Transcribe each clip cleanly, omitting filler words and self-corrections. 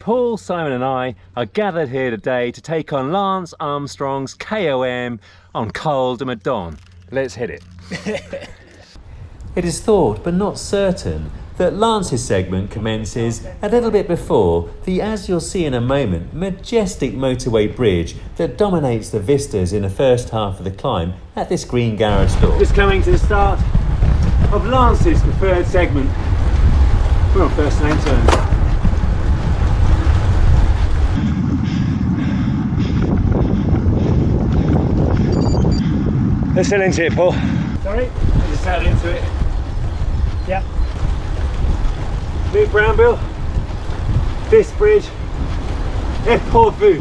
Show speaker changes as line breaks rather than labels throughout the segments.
Paul, Simon and I are gathered here today to take on Lance Armstrong's KOM on Col de Madone. Let's hit it. It is thought, but not certain, that Lance's segment commences a little bit before the, as you'll see in a moment, majestic motorway bridge that dominates the vistas in the first half of the climb at this green garage door. Just coming to the start of Lance's preferred segment. We're on first name terms. Let's settle into it, Paul.
Sorry?
Just settle into it.
Yep.
New Brownbill, this bridge, et pour vous.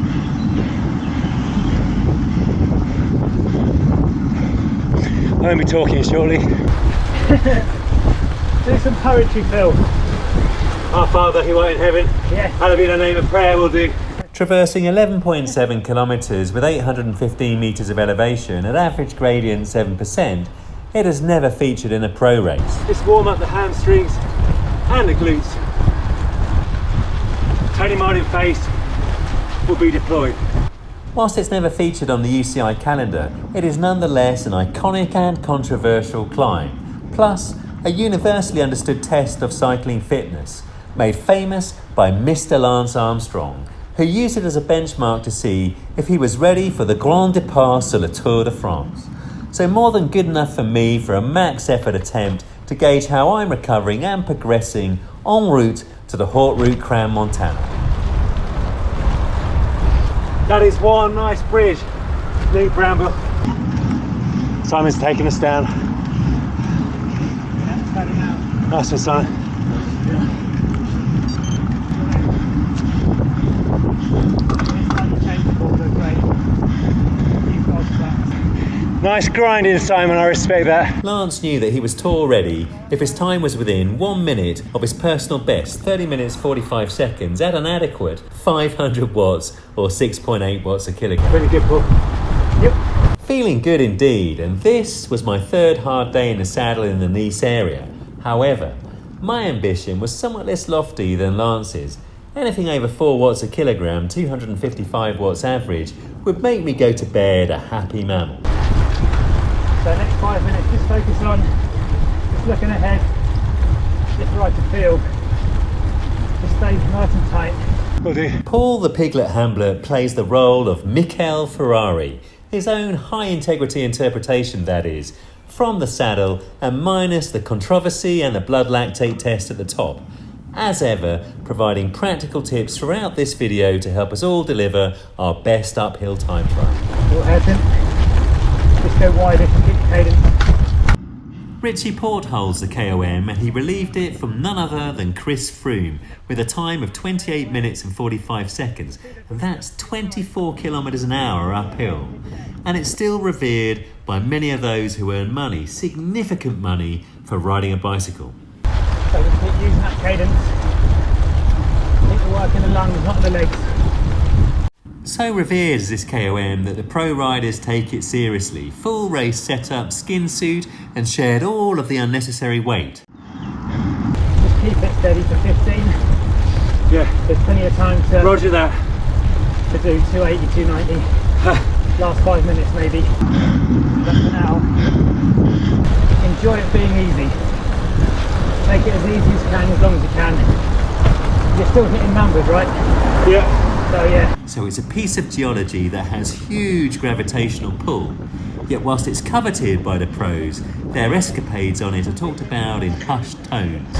I'm going to be talking shortly.
Do some poetry, Phil.
Our Father who art in heaven,
Yes.
hallowed be thy name, a prayer will do.
Traversing 11.7 kilometres with 815 metres of elevation at average gradient 7%, it has never featured in a pro race.
Just warm up the hamstrings and the glutes. Tony Martin face will be deployed.
Whilst it's never featured on the UCI calendar, it is nonetheless an iconic and controversial climb, plus a universally understood test of cycling fitness, made famous by Mr. Lance Armstrong, who used it as a benchmark to see if he was ready for the Grand Départ sur le Tour de France. So more than good enough for me for a max effort attempt to gauge how I'm recovering and progressing en route to the Haute Route Crans Montana.
That is one nice bridge, New Bramble. Simon's taking us down. Nice one, Simon. Nice grinding, Simon, I respect that.
Lance knew that he was tour ready if his time was within 1 minute of his personal best, 30 minutes 45 seconds, at an adequate 500 watts or 6.8 watts a kilogram.
Pretty good, Paul.
Yep.
Feeling good indeed, and this was my third hard day in the saddle in the Nice area. However, my ambition was somewhat less lofty than Lance's. Anything over 4 watts a kilogram, 255 watts average, would make me go to bed a happy mammal.
So next 5 minutes, just focus on, just looking ahead, just right to field. Just stay nice and tight.
Will do.
Paul the Piglet Hamblett plays the role of Michael Ferrari, his own high-integrity interpretation, that is, from the saddle and minus the controversy and the blood lactate test at the top. As ever, providing practical tips throughout this video to help us all deliver our best uphill time trial.
All head in. Just go wide if you keep cadence.
Richie Port holds the KOM and he relieved it from none other than Chris Froome with a time of 28 minutes and 45 seconds, and that's 24 kilometres an hour uphill. And it's still revered by many of those who earn money, significant money, for riding a bicycle.
So just keep using that cadence. Keep the work in the lungs, not the legs.
So revered is this KOM that the pro riders take it seriously. Full race setup, skin suit, and shared all of the unnecessary weight.
Just keep it steady for 15.
Yeah.
There's plenty of time to,
Roger that.
to do 280, 290. Last 5 minutes maybe. But for now, enjoy it being easy. Make it as easy as you can, as long as you can. You're still hitting numbers, right?
Yeah.
So yeah.
So it's a piece of geology that has huge gravitational pull. Yet whilst it's coveted by the pros, their escapades on it are talked about in hushed tones.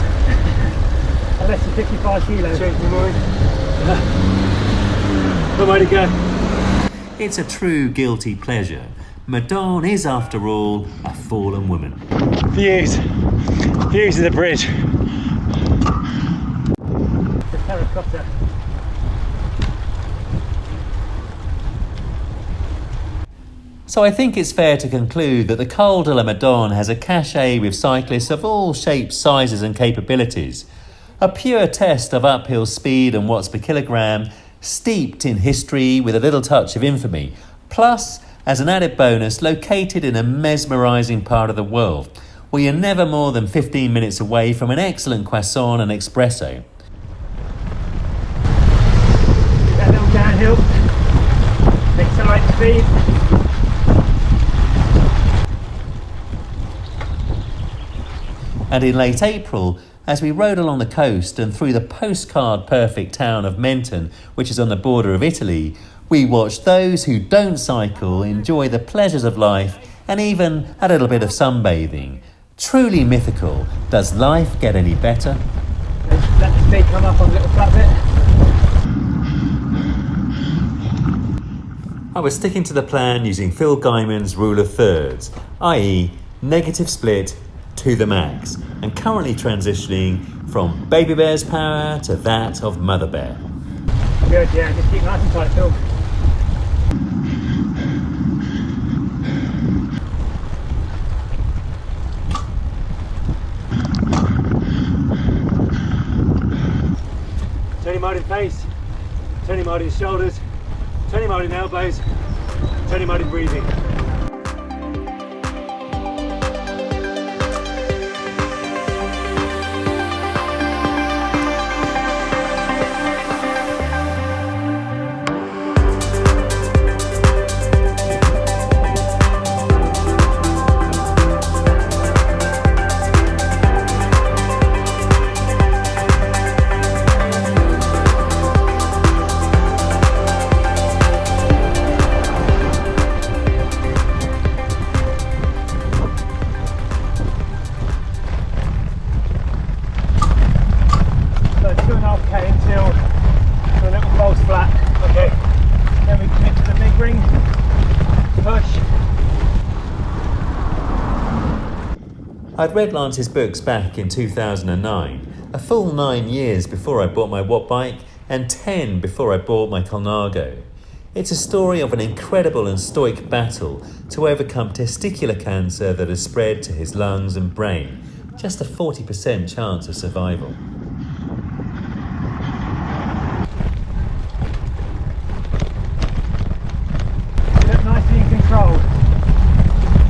Unless you're 55 kilos.
Change my mind. Long way to go.
It's a true guilty pleasure. Madone is, after all, a fallen woman.
Views of the bridge.
The terracotta.
So I think it's fair to conclude that the Col de la Madone has a cachet with cyclists of all shapes, sizes and capabilities. A pure test of uphill speed and watts per kilogram, steeped in history with a little touch of infamy, plus, as an added bonus, located in a mesmerising part of the world, where you're never more than 15 minutes away from an excellent croissant and espresso.
downhill, accelerate the speed.
And in late April, as we rode along the coast and through the postcard perfect town of Menton, which is on the border of Italy, we watched those who don't cycle enjoy the pleasures of life and even a little bit of sunbathing. Truly mythical. Does life get any better?
Let the speed come up on a little flat bit.
I was sticking to the plan using Phil Guyman's rule of thirds, i.e. negative split to the max, and currently transitioning from baby bear's power to that of mother bear.
Good, yeah, just keep nice and tight, Phil.
Turn him out in face, turn him out in shoulders, turn him out in elbows, turn him out in breathing.
I'd read Lance's books back in 2009, a full 9 years before I bought my Watt bike and 10 before I bought my Colnago. It's a story of an incredible and stoic battle to overcome testicular cancer that has spread to his lungs and brain. Just a 40% chance of survival.
You look nicely in control.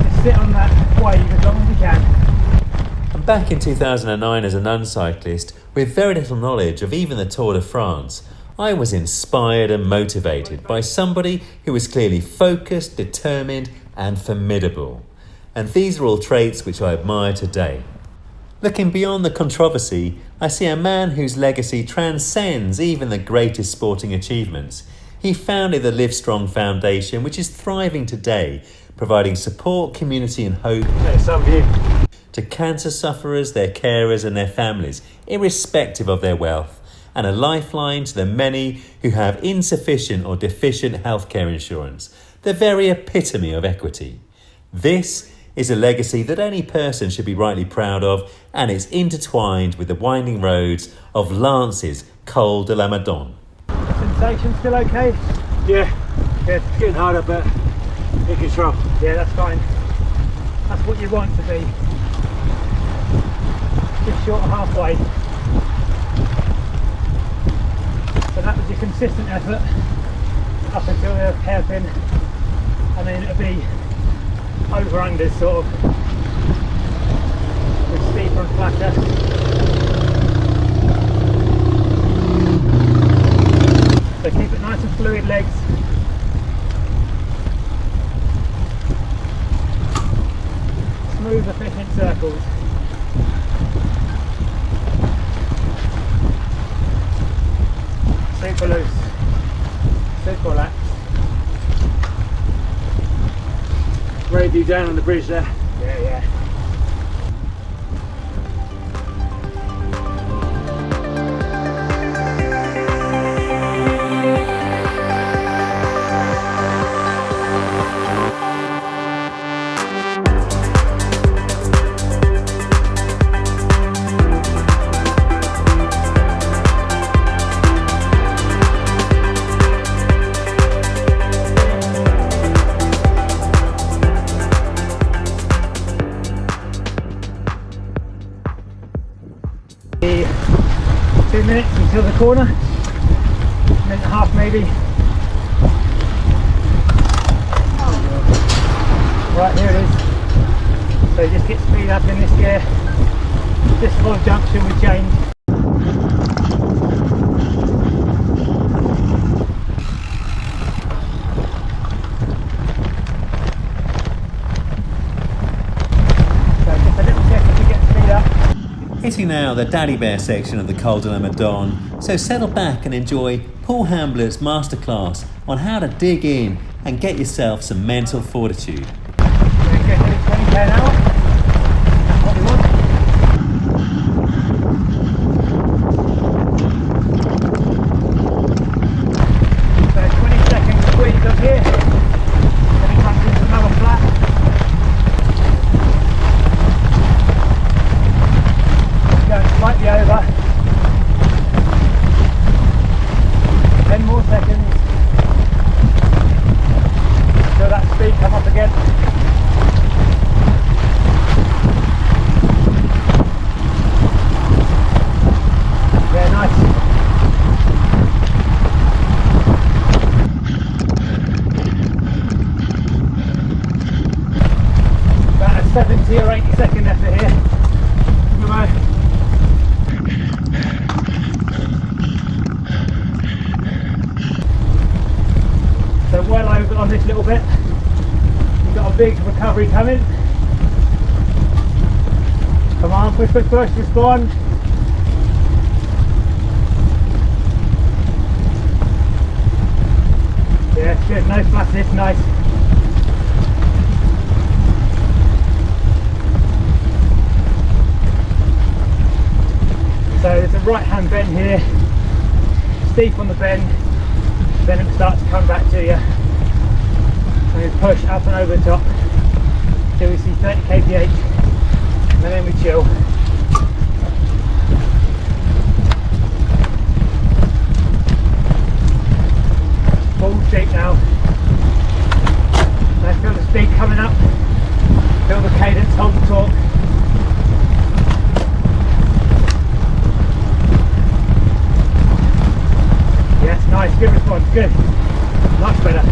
Just sit on that wave as long as you can.
And back in 2009 as a non-cyclist, with very little knowledge of even the Tour de France, I was inspired and motivated by somebody who was clearly focused, determined and formidable. And these are all traits which I admire today. Looking beyond the controversy, I see a man whose legacy transcends even the greatest sporting achievements. He founded the Livestrong Foundation, which is thriving today, providing support, community and hope to cancer sufferers, their carers and their families, irrespective of their wealth, and a lifeline to the many who have insufficient or deficient healthcare insurance, the very epitome of equity. This is a legacy that any person should be rightly proud of, and it's intertwined with the winding roads of Lance's Col de la Madone.
Sensation still okay?
Yeah,
Good.
it's getting harder but in control.
Yeah, that's fine. That's what you want to be. Just short of halfway. So that was your consistent effort up until the hairpin, and then it'll be over-unders sort of, with steeper and flatter. So keep it nice and fluid legs. Smooth, efficient circles. Super loose, super relaxed.
Ready to be down on the bridge there.
Yeah. Until the corner, minute and a half maybe. Right, here it is. So just get speed up in this gear. This full junction we change.
approaching now the Daddy Bear section of the Cote de Madone, so settle back and enjoy Paul Hamblett's masterclass on how to dig in and get yourself some mental fortitude.
Get 20k an hour. That's what we want. So 20 seconds squeeze up here. Then it comes into another flat. Going slightly over. 10 more seconds. So that speed come up again. Yeah, nice. About a 70 or 80 second effort here. So well over on this little bit. We've got a big recovery coming. Come on, push, push, push, respond. Yeah, it's good, no flatness, nice. So there's a right hand bend here, steep on the bend, then it starts to come back to you. And we push up and over the top till we see 30 kph, and then we chill. Full steep now. Now feel the speed coming up, feel the cadence, hold the torque. Yes, nice, good response, good. Much better.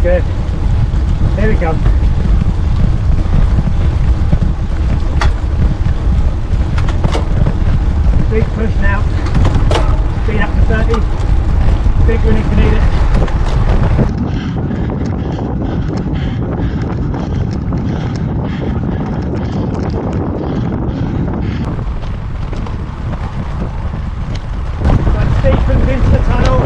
Good. Here we go. Big push now. Speed up to 30. Big when you can need it. So steepens into the tunnel.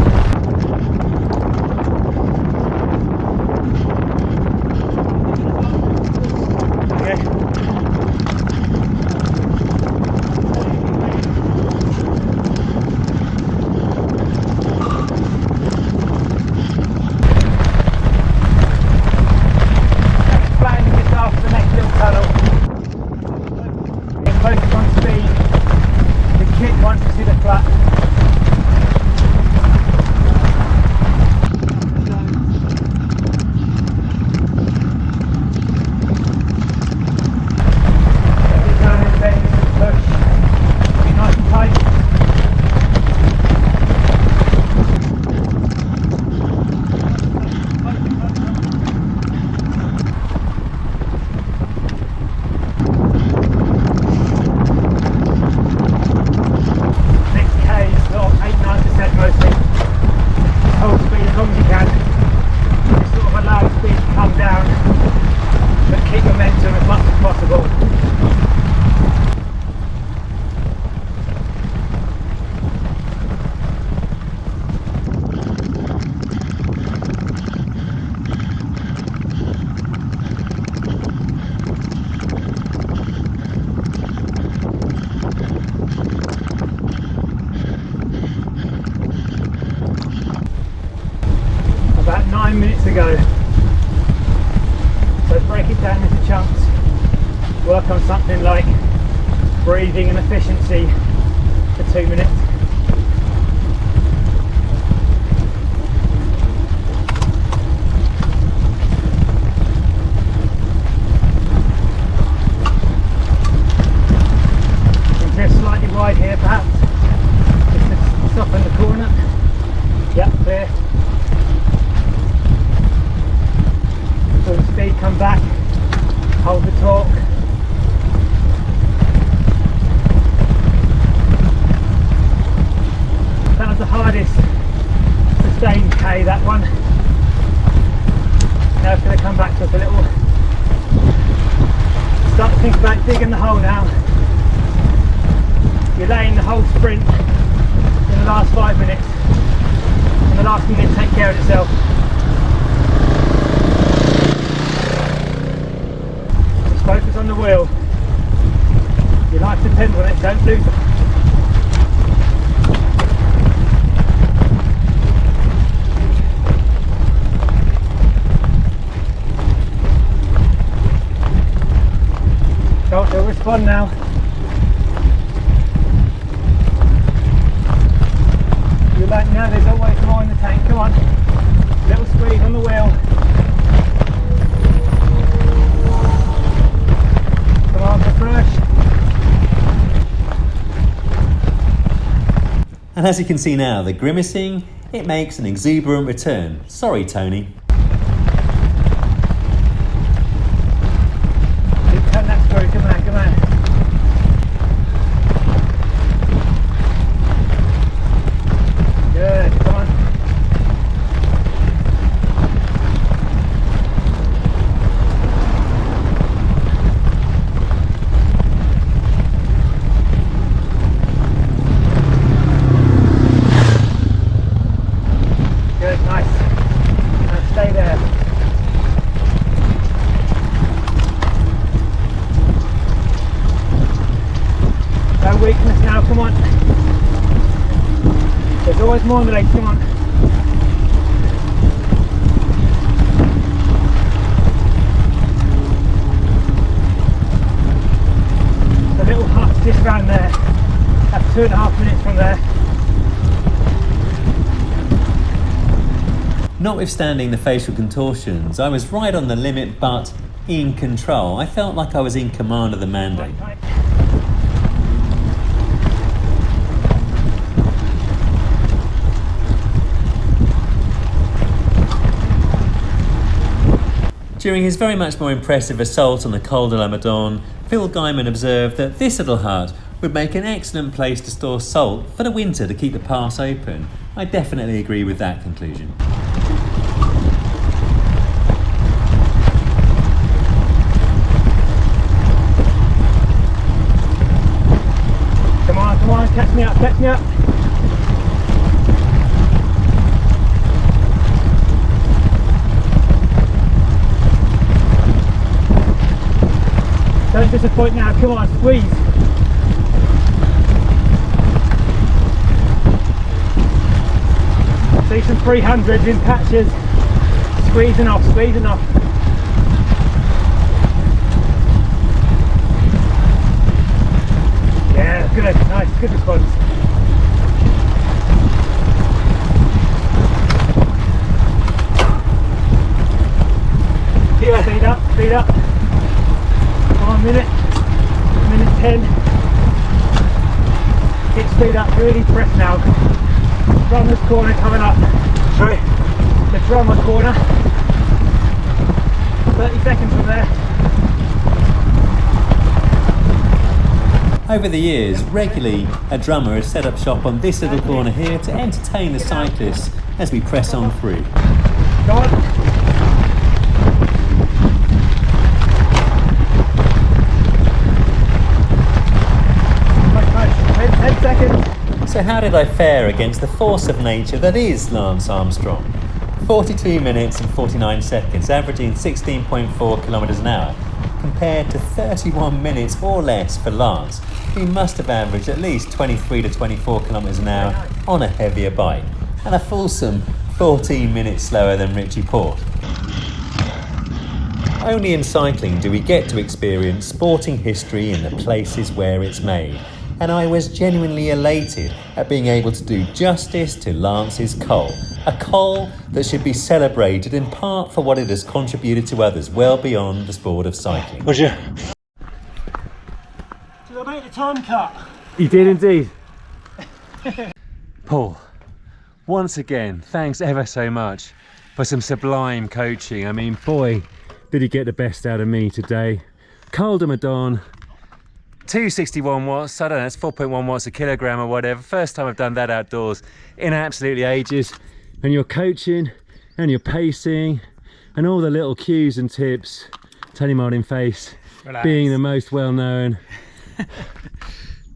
About 9 minutes ago. So break it down into chunks. Work on something like breathing and efficiency for 2 minutes. Drift slightly wide here perhaps, just to soften the corner. Yep, clear. Full speed, come back, hold the torque. was the hardest sustained K, that one. Now it's going to come back to us a little. Start to think about digging the hole now. You're laying the whole sprint in the last 5 minutes, and the last minute take care of itself. Just focus on the wheel. Your life depends on it, don't lose it. Cote, they'll respond now. You're like, now there's always more in the tank, come on. Little squeeze on the wheel. Come on, refresh.
And as you can see now, the grimacing, it makes an exuberant return. Sorry, Tony.
Turn that screw, come on, come on. Good, come on. Good, nice. Now stay there. No weakness now, come on. There's always more on the legs, come on. The little hut's just round there. That's 2.5 minutes from there.
Notwithstanding the facial contortions, I was right on the limit but in control. I felt like I was in command of the mandate.
Right.
During his very much more impressive assault on the Col de la Madone, Phil Guyman observed that this little hut would make an excellent place to store salt for the winter to keep the pass open. I definitely agree with that conclusion.
Come on, catch me up, catch me up. Don't disappoint now, come on, squeeze. See some 300s in patches. Squeezing off, squeezing off. Yeah, good, nice, good response. Speed up, speed up. 1 minute, minute 10. Get speed up, really press now. Drummer's corner coming up. Sorry? The drummer corner. 30 seconds from there.
Over the years, regularly a drummer has set up shop on this little corner here to entertain the cyclists as we press on through.
Go on.
So how did I fare against the force of nature that is Lance Armstrong? 42 minutes and 49 seconds, averaging 16.4 kilometres an hour, compared to 31 minutes or less for Lance, who must have averaged at least 23 to 24 kilometres an hour on a heavier bike, and a fulsome 14 minutes slower than Richie Porte. Only in cycling do we get to experience sporting history in the places where it's made, and I was genuinely elated at being able to do justice to Lance's Col, a Col that should be celebrated in part for what it has contributed to others well beyond the sport of cycling.
Roger. Did I make the time cut?
You did indeed. Paul, once again, thanks ever so much for some sublime coaching. I mean, boy, did he get the best out of me today. Col de Madone, 261 watts, I don't know, it's 4.1 watts a kilogram or whatever. First time I've done that outdoors in absolutely ages. And you're coaching and you're pacing and all the little cues and tips, Tony Martin face, relax, being the most well-known.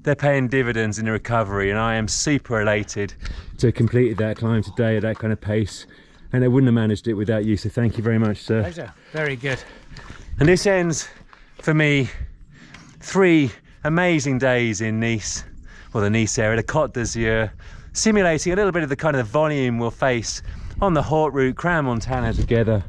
They're paying dividends in the recovery, and I am super elated to have completed that climb today at that kind of pace, and I wouldn't have managed it without you, so thank you very much, sir.
Pleasure. Very good.
And this ends for me 3 amazing days in Nice, or the Nice area, the Cote d'Azur, simulating a little bit of the kind of volume we'll face on the Haute Route Crans Montana together.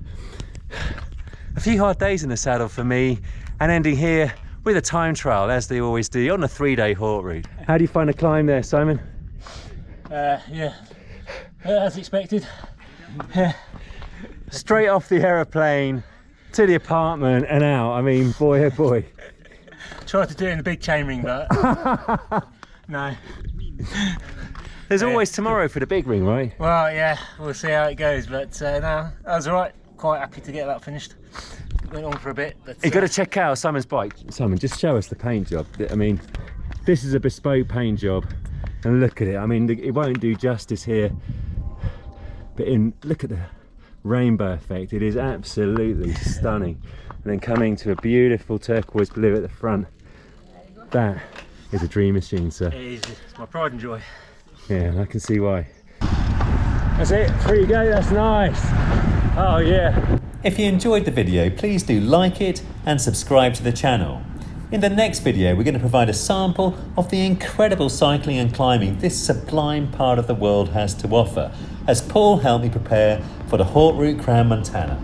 A few hard days in the saddle for me, and ending here with a time trial, as they always do, on a 3-day Haute Route. How do you find the climb there, Simon?
Yeah, as expected.
Straight off the aeroplane to the apartment and out. I mean, boy oh boy.
Tried to do it in the big chainring, but no.
There's always tomorrow for the big ring, right?
Well, yeah, we'll see how it goes, but no, I was alright. Quite happy to get that finished. Went on for a bit, but
you got to check out Simon's bike. Simon, just show us the paint job. I mean, this is a bespoke paint job, and look at it. I mean, it won't do justice here, but look at the rainbow effect. It is absolutely stunning. And then coming to a beautiful turquoise blue at the front. That is a dream machine, sir.
It is. It's my pride and joy.
Yeah, I can see why. That's it. 3 go. That's nice. Oh yeah.
If you enjoyed the video, please do like it and subscribe to the channel. In the next video, we're going to provide a sample of the incredible cycling and climbing this sublime part of the world has to offer, as Paul helped me prepare for the Haute Route Crans Montana.